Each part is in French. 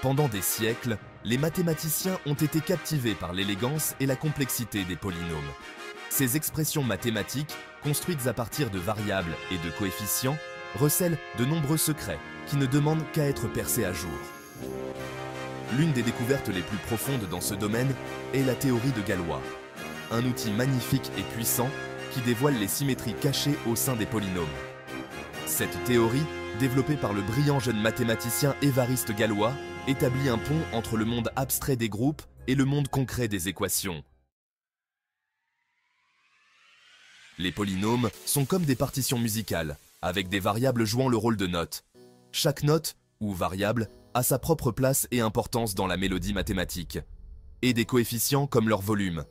Pendant des siècles, les mathématiciens ont été captivés par l'élégance et la complexité des polynômes. Ces expressions mathématiques, construites à partir de variables et de coefficients, recèlent de nombreux secrets qui ne demandent qu'à être percés à jour. L'une des découvertes les plus profondes dans ce domaine est la théorie de Galois, un outil magnifique et puissant qui dévoile les symétries cachées au sein des polynômes. Cette théorie, développée par le brillant jeune mathématicien Évariste Galois, établit un pont entre le monde abstrait des groupes et le monde concret des équations. Les polynômes sont comme des partitions musicales, avec des variables jouant le rôle de notes. Chaque note, ou variable, a sa propre place et importance dans la mélodie mathématique, et des coefficients comme leur volume.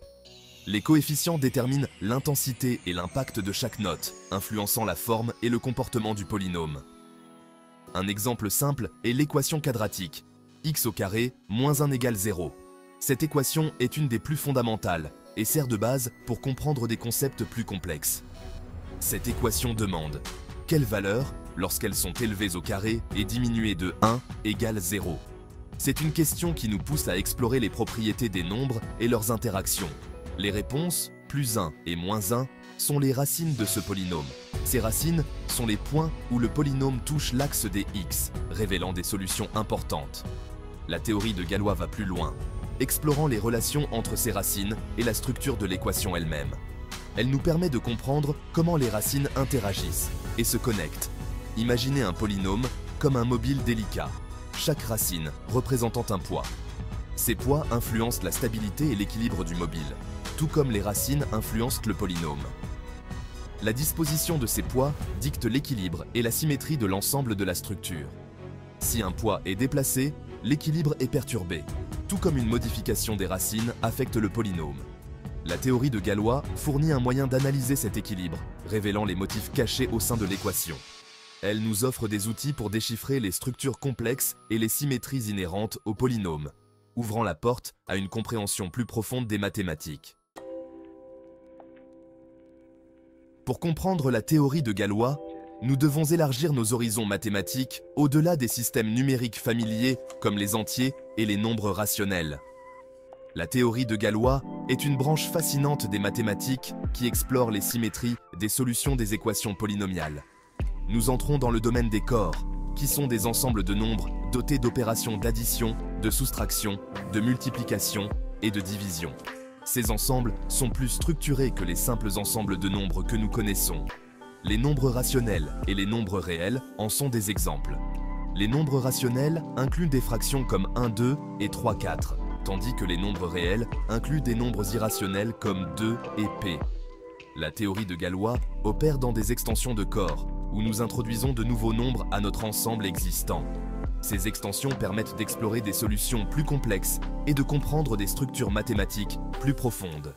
Les coefficients déterminent l'intensité et l'impact de chaque note, influençant la forme et le comportement du polynôme. Un exemple simple est l'équation quadratique, x au carré moins 1 égale 0. Cette équation est une des plus fondamentales et sert de base pour comprendre des concepts plus complexes. Cette équation demande quelle valeur, lorsqu'elles sont élevées au carré et diminuées de 1, égale 0. C'est une question qui nous pousse à explorer les propriétés des nombres et leurs interactions. Les réponses, plus 1 et moins 1, sont les racines de ce polynôme. Ces racines sont les points où le polynôme touche l'axe des x, révélant des solutions importantes. La théorie de Galois va plus loin, explorant les relations entre ces racines et la structure de l'équation elle-même. Elle nous permet de comprendre comment les racines interagissent et se connectent. Imaginez un polynôme comme un mobile délicat, chaque racine représentant un poids. Ces poids influencent la stabilité et l'équilibre du mobile, tout comme les racines influencent le polynôme. La disposition de ces poids dicte l'équilibre et la symétrie de l'ensemble de la structure. Si un poids est déplacé, l'équilibre est perturbé, tout comme une modification des racines affecte le polynôme. La théorie de Galois fournit un moyen d'analyser cet équilibre, révélant les motifs cachés au sein de l'équation. Elle nous offre des outils pour déchiffrer les structures complexes et les symétries inhérentes au polynôme, ouvrant la porte à une compréhension plus profonde des mathématiques. Pour comprendre la théorie de Galois, nous devons élargir nos horizons mathématiques au-delà des systèmes numériques familiers comme les entiers et les nombres rationnels. La théorie de Galois est une branche fascinante des mathématiques qui explore les symétries des solutions des équations polynomiales. Nous entrons dans le domaine des corps, qui sont des ensembles de nombres dotés d'opérations d'addition, de soustraction, de multiplication et de division. Ces ensembles sont plus structurés que les simples ensembles de nombres que nous connaissons. Les nombres rationnels et les nombres réels en sont des exemples. Les nombres rationnels incluent des fractions comme 1, 2 et 3, 4, tandis que les nombres réels incluent des nombres irrationnels comme 2 et p. La théorie de Galois opère dans des extensions de corps, où nous introduisons de nouveaux nombres à notre ensemble existant. Ces extensions permettent d'explorer des solutions plus complexes et de comprendre des structures mathématiques plus profondes.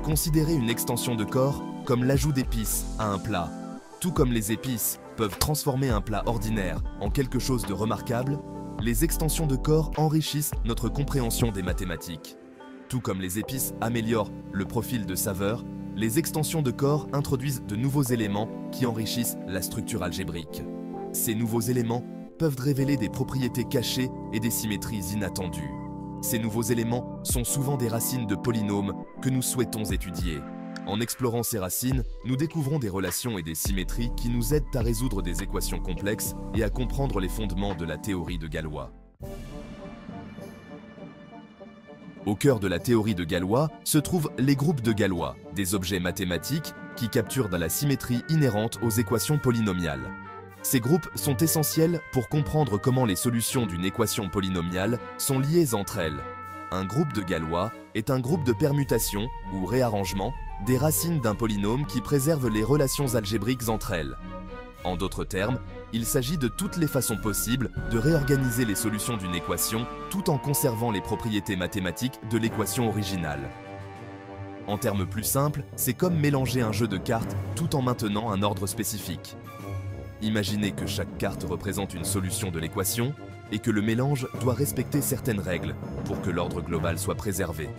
Considérez une extension de corps comme l'ajout d'épices à un plat. Tout comme les épices peuvent transformer un plat ordinaire en quelque chose de remarquable, les extensions de corps enrichissent notre compréhension des mathématiques. Tout comme les épices améliorent le profil de saveur, les extensions de corps introduisent de nouveaux éléments qui enrichissent la structure algébrique. Ces nouveaux éléments peuvent révéler des propriétés cachées et des symétries inattendues. Ces nouveaux éléments sont souvent des racines de polynômes que nous souhaitons étudier. En explorant ces racines, nous découvrons des relations et des symétries qui nous aident à résoudre des équations complexes et à comprendre les fondements de la théorie de Galois. Au cœur de la théorie de Galois se trouvent les groupes de Galois, des objets mathématiques qui capturent la symétrie inhérente aux équations polynomiales. Ces groupes sont essentiels pour comprendre comment les solutions d'une équation polynomiale sont liées entre elles. Un groupe de Galois est un groupe de permutations ou réarrangements des racines d'un polynôme qui préserve les relations algébriques entre elles. En d'autres termes, il s'agit de toutes les façons possibles de réorganiser les solutions d'une équation tout en conservant les propriétés mathématiques de l'équation originale. En termes plus simples, c'est comme mélanger un jeu de cartes tout en maintenant un ordre spécifique. Imaginez que chaque carte représente une solution de l'équation et que le mélange doit respecter certaines règles pour que l'ordre global soit préservé.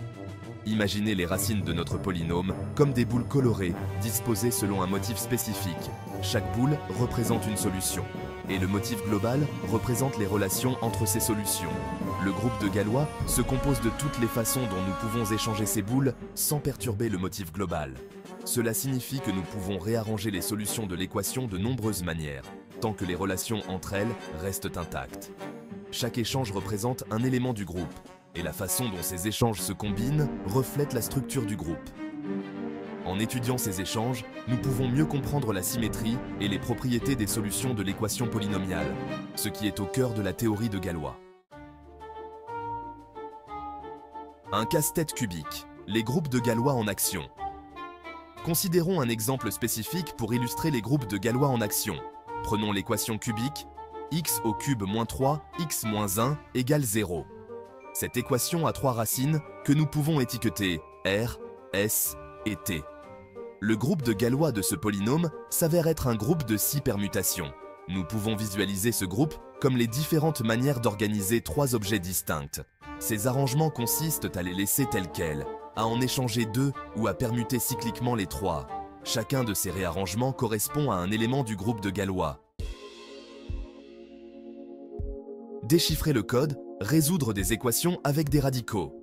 Imaginez les racines de notre polynôme comme des boules colorées disposées selon un motif spécifique. Chaque boule représente une solution. et le motif global représente les relations entre ces solutions. Le groupe de Galois se compose de toutes les façons dont nous pouvons échanger ces boules sans perturber le motif global. Cela signifie que nous pouvons réarranger les solutions de l'équation de nombreuses manières, tant que les relations entre elles restent intactes. Chaque échange représente un élément du groupe, et la façon dont ces échanges se combinent reflète la structure du groupe. En étudiant ces échanges, nous pouvons mieux comprendre la symétrie et les propriétés des solutions de l'équation polynomiale, ce qui est au cœur de la théorie de Galois. Un casse-tête cubique, les groupes de Galois en action. Considérons un exemple spécifique pour illustrer les groupes de Galois en action. Prenons l'équation cubique, x au cube moins 3, x moins 1 égale 0. Cette équation a 3 racines que nous pouvons étiqueter R, S et T. Le groupe de Galois de ce polynôme s'avère être un groupe de 6 permutations. Nous pouvons visualiser ce groupe comme les différentes manières d'organiser 3 objets distincts. Ces arrangements consistent à les laisser tels quels, à en échanger 2 ou à permuter cycliquement les 3. Chacun de ces réarrangements correspond à un élément du groupe de Galois. Déchiffrer le code, résoudre des équations avec des radicaux.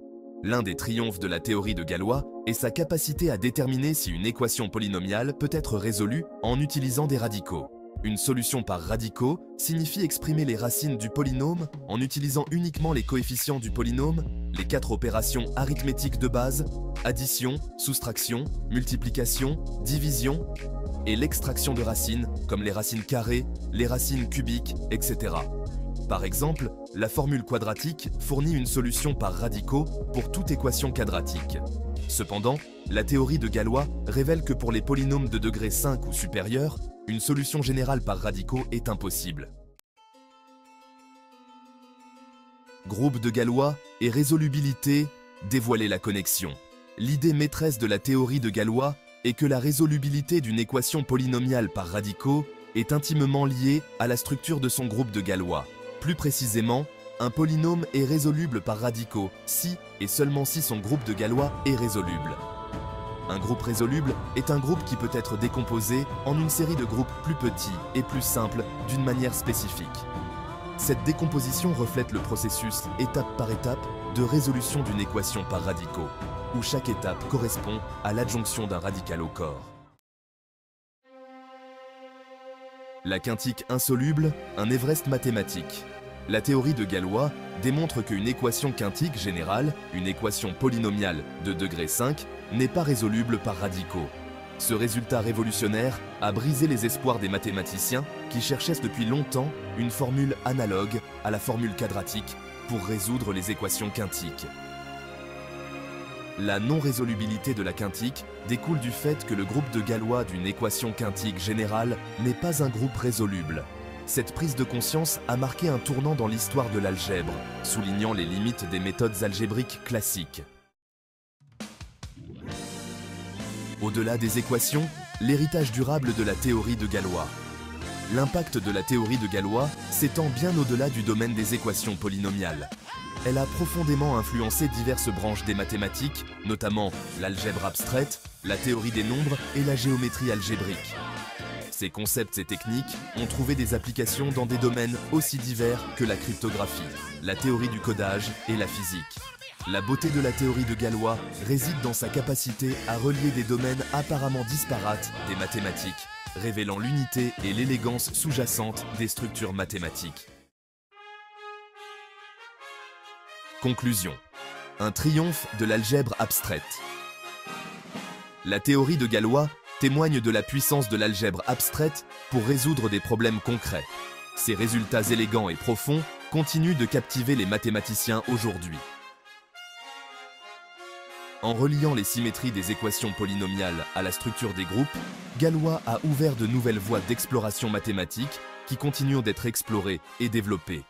L'un des triomphes de la théorie de Galois est sa capacité à déterminer si une équation polynomiale peut être résolue en utilisant des radicaux. Une solution par radicaux signifie exprimer les racines du polynôme en utilisant uniquement les coefficients du polynôme, les 4 opérations arithmétiques de base, addition, soustraction, multiplication, division, et l'extraction de racines comme les racines carrées, les racines cubiques, etc. Par exemple, la formule quadratique fournit une solution par radicaux pour toute équation quadratique. Cependant, la théorie de Galois révèle que pour les polynômes de degré 5 ou supérieur, une solution générale par radicaux est impossible. Groupe de Galois et résolubilité, dévoiler la connexion. L'idée maîtresse de la théorie de Galois est que la résolubilité d'une équation polynomiale par radicaux est intimement liée à la structure de son groupe de Galois. Plus précisément, un polynôme est résoluble par radicaux si et seulement si son groupe de Galois est résoluble. Un groupe résoluble est un groupe qui peut être décomposé en une série de groupes plus petits et plus simples d'une manière spécifique. Cette décomposition reflète le processus, étape par étape, de résolution d'une équation par radicaux, où chaque étape correspond à l'adjonction d'un radical au corps. La quintique insoluble, un Everest mathématique. La théorie de Galois démontre qu'une équation quintique générale, une équation polynomiale de degré 5, n'est pas résoluble par radicaux. Ce résultat révolutionnaire a brisé les espoirs des mathématiciens qui cherchaient depuis longtemps une formule analogue à la formule quadratique pour résoudre les équations quintiques. La non-résolubilité de la quintique découle du fait que le groupe de Galois d'une équation quintique générale n'est pas un groupe résoluble. Cette prise de conscience a marqué un tournant dans l'histoire de l'algèbre, soulignant les limites des méthodes algébriques classiques. Au-delà des équations, l'héritage durable de la théorie de Galois. L'impact de la théorie de Galois s'étend bien au-delà du domaine des équations polynomiales. Elle a profondément influencé diverses branches des mathématiques, notamment l'algèbre abstraite, la théorie des nombres et la géométrie algébrique. Ces concepts et techniques ont trouvé des applications dans des domaines aussi divers que la cryptographie, la théorie du codage et la physique. La beauté de la théorie de Galois réside dans sa capacité à relier des domaines apparemment disparates des mathématiques, révélant l'unité et l'élégance sous-jacente des structures mathématiques. Conclusion. Un triomphe de l'algèbre abstraite. La théorie de Galois témoigne de la puissance de l'algèbre abstraite pour résoudre des problèmes concrets. Ses résultats élégants et profonds continuent de captiver les mathématiciens aujourd'hui. En reliant les symétries des équations polynomiales à la structure des groupes, Galois a ouvert de nouvelles voies d'exploration mathématique qui continuent d'être explorées et développées.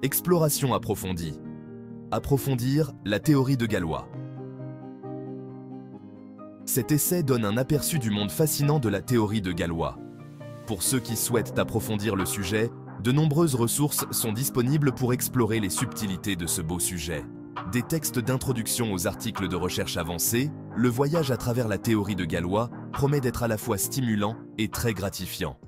Exploration approfondie. Approfondir la théorie de Galois. Cet essai donne un aperçu du monde fascinant de la théorie de Galois. Pour ceux qui souhaitent approfondir le sujet, de nombreuses ressources sont disponibles pour explorer les subtilités de ce beau sujet. Des textes d'introduction aux articles de recherche avancés, le voyage à travers la théorie de Galois promet d'être à la fois stimulant et très gratifiant.